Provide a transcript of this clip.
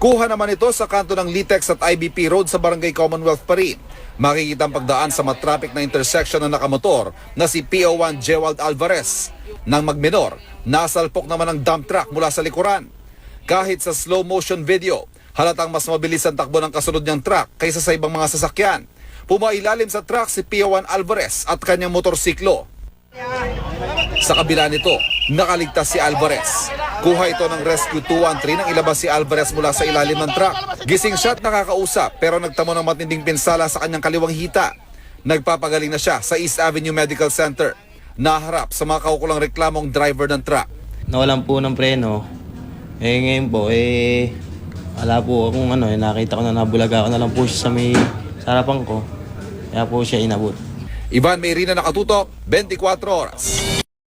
Kuha naman ito sa kanto ng Litex at IBP Road sa Barangay Commonwealth pa rin. Makikita ang pagdaan sa matraffic na intersection ng nakamotor na si PO1 Jewald Alvarez. Nang magminor, nasalpok naman ang dump truck mula sa likuran. Kahit sa slow motion video, halatang mas mabilis ang takbo ng kasunod niyang truck kaysa sa ibang mga sasakyan. Pumailalim sa truck si PO1 Alvarez at kanyang motorsiklo. Sa kabila nito, nakaligtas si Alvarez. Kuha ito ng Rescue 213 nang ilabas si Alvarez mula sa ilalim ng truck. Gising siya at nakakausap pero nagtamo ng matinding pinsala sa kanyang kaliwang hita. Nagpapagaling na siya sa East Avenue Medical Center. Naharap sa mga kaukulang reklamong driver ng truck. Nawalan po ng preno. Ngayon po, wala po akong nakita ko na nabulaga ko na lang po siya sa harapan ko. Kaya po siya inabot. Ivan Mayrina, Nakatutok, 24 Oras.